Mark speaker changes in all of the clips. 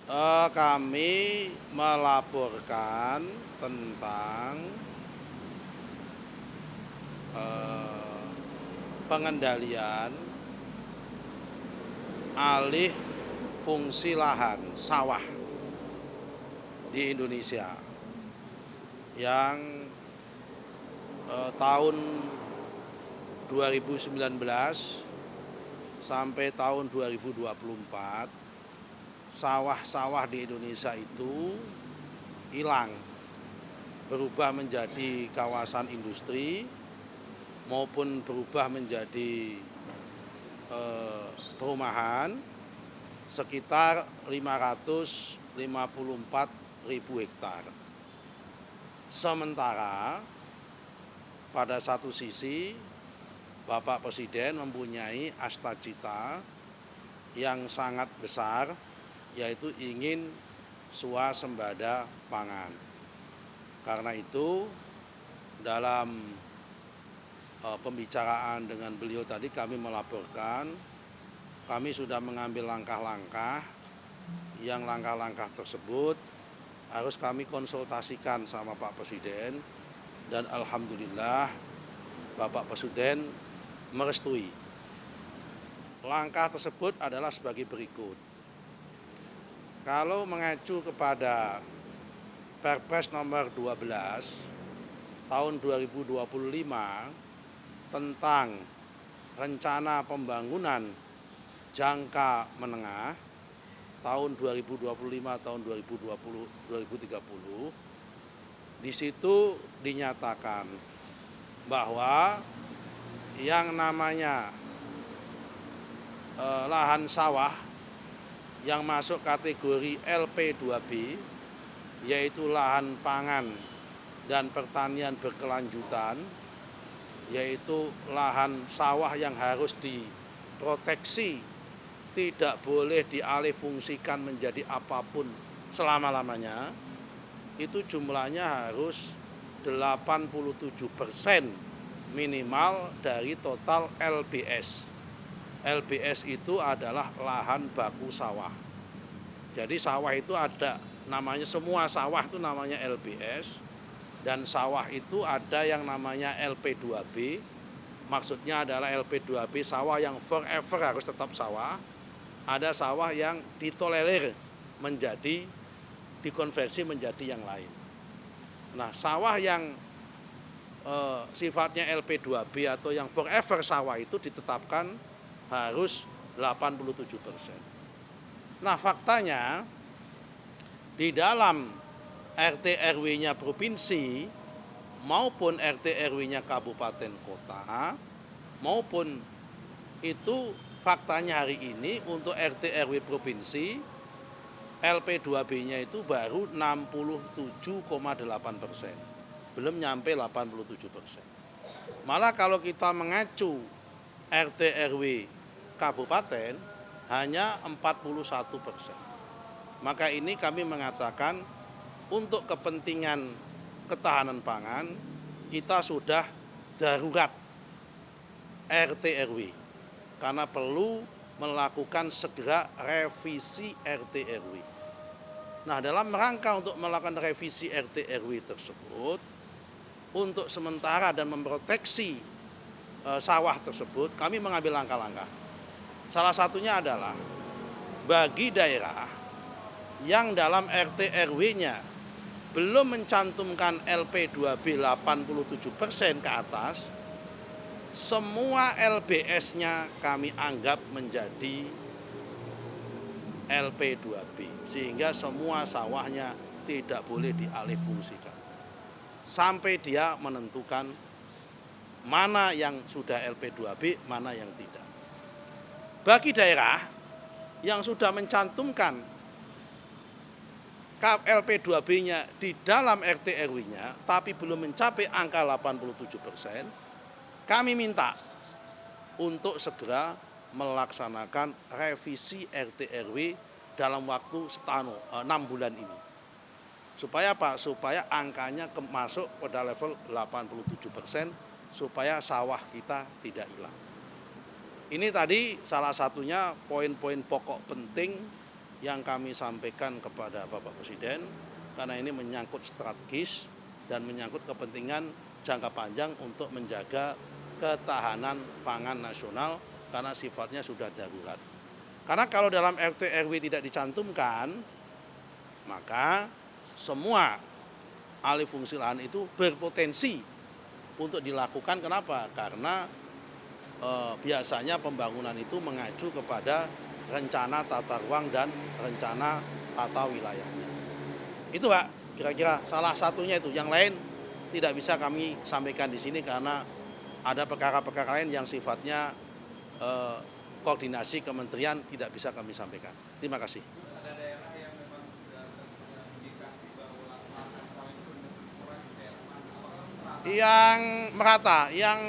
Speaker 1: Kami melaporkan tentang, eee, pengendalian alih fungsi lahan sawah di Indonesia yang, tahun 2019 sampai tahun 2024 sawah-sawah di Indonesia itu hilang, berubah menjadi kawasan industri maupun berubah menjadi, perumahan sekitar 554.000 hektar. Sementara pada satu sisi Bapak Presiden mempunyai cita yang sangat besar, yaitu ingin swasembada pangan. Karena itu dalam pembicaraan dengan beliau tadi kami melaporkan, kami sudah mengambil langkah-langkah yang langkah-langkah tersebut harus kami konsultasikan sama Pak Presiden, dan alhamdulillah Bapak Presiden merestui. Langkah tersebut adalah sebagai berikut. Kalau mengacu kepada Perpres nomor 12 tahun 2025 tentang rencana pembangunan jangka menengah tahun 2025 tahun 2030, di situ dinyatakan bahwa yang namanya lahan sawah yang masuk kategori LP2B, yaitu lahan pangan dan pertanian berkelanjutan, yaitu lahan sawah yang harus diproteksi, tidak boleh dialihfungsikan menjadi apapun selama-lamanya, itu jumlahnya harus 87% minimal dari total LBS. LBS itu adalah lahan baku sawah. Jadi sawah itu ada namanya, semua sawah itu namanya LBS, dan sawah itu ada yang namanya LP2B. Maksudnya adalah LP2B sawah yang forever harus tetap sawah. Ada sawah yang ditolerir menjadi dikonversi menjadi yang lain. Nah, sawah yang sifatnya LP2B atau yang forever sawah itu ditetapkan harus 87%. Nah, faktanya di dalam RT RW-nya provinsi maupun RT RW-nya kabupaten kota maupun itu, faktanya hari ini untuk RT RW provinsi LP2B-nya itu baru 67,8%. Belum nyampe 87%. Malah kalau kita mengacu RT RW kabupaten hanya 41%. Maka ini kami mengatakan untuk kepentingan ketahanan pangan kita sudah darurat RT RW karena perlu melakukan segera revisi RT RW. Nah, dalam rangka untuk melakukan revisi RT RW tersebut, untuk sementara dan memproteksi sawah tersebut, kami mengambil langkah-langkah. Salah satunya adalah bagi daerah yang dalam RT RW-nya belum mencantumkan LP2B 87% ke atas, semua LBS-nya kami anggap menjadi LP2B, sehingga semua sawahnya tidak boleh dialihfungsikan sampai dia menentukan mana yang sudah LP2B, mana yang tidak. Bagi daerah yang sudah mencantumkan LP2B-nya di dalam RT RW-nya tapi belum mencapai angka 87%, kami minta untuk segera melaksanakan revisi RT RW dalam waktu 6 bulan ini. Supaya apa? Supaya angkanya masuk pada level 87%, supaya sawah kita tidak hilang. Ini tadi salah satunya poin-poin pokok penting yang kami sampaikan kepada Bapak Presiden, karena ini menyangkut strategis dan menyangkut kepentingan jangka panjang untuk menjaga ketahanan pangan nasional karena sifatnya sudah darurat. Karena kalau dalam RT RW tidak dicantumkan, maka semua alih fungsi lahan itu berpotensi untuk dilakukan. Kenapa? Karena biasanya pembangunan itu mengacu kepada rencana tata ruang dan rencana tata wilayahnya. Itu Pak, kira-kira salah satunya itu. Yang lain tidak bisa kami sampaikan di sini karena ada perkara-perkara lain yang sifatnya koordinasi kementerian tidak bisa kami sampaikan. Terima kasih.
Speaker 2: Ada daerah yang memang sudah terindikasi bahwa lahan sawah itu berkurang di daerah mana? Apakah
Speaker 1: Yang merata, yang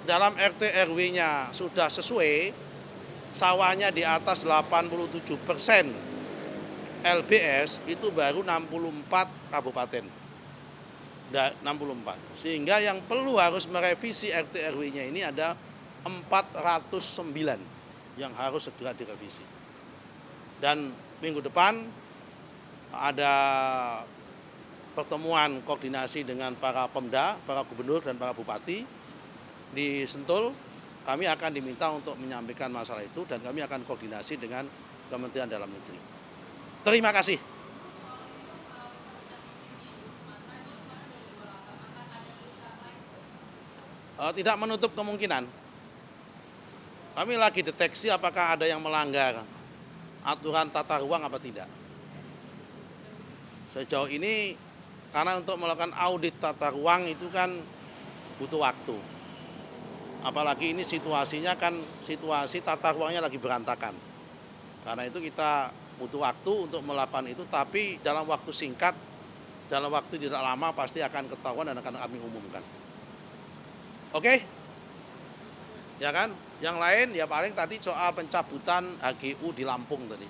Speaker 1: dalam RT RW-nya sudah sesuai, sawahnya di atas 87% LBS itu baru 64 kabupaten. 64. Sehingga yang perlu harus merevisi RT RW-nya ini ada 409 yang harus segera direvisi. Dan minggu depan ada pertemuan koordinasi dengan para Pemda, para gubernur dan para bupati di Sentul. Kami akan diminta untuk menyampaikan masalah itu dan kami akan koordinasi dengan Kementerian Dalam Negeri. Terima kasih. Tidak menutup kemungkinan. Kami lagi deteksi apakah ada yang melanggar aturan tata ruang apa tidak. Sejauh ini karena untuk melakukan audit tata ruang itu kan butuh waktu. Apalagi ini situasinya kan situasi tata ruangnya lagi berantakan. Karena itu kita butuh waktu untuk melakukan itu, tapi dalam waktu singkat, dalam waktu tidak lama pasti akan ketahuan dan akan kami umumkan. Oke? Ya kan? Yang lain ya paling tadi soal pencabutan HGU di Lampung tadi.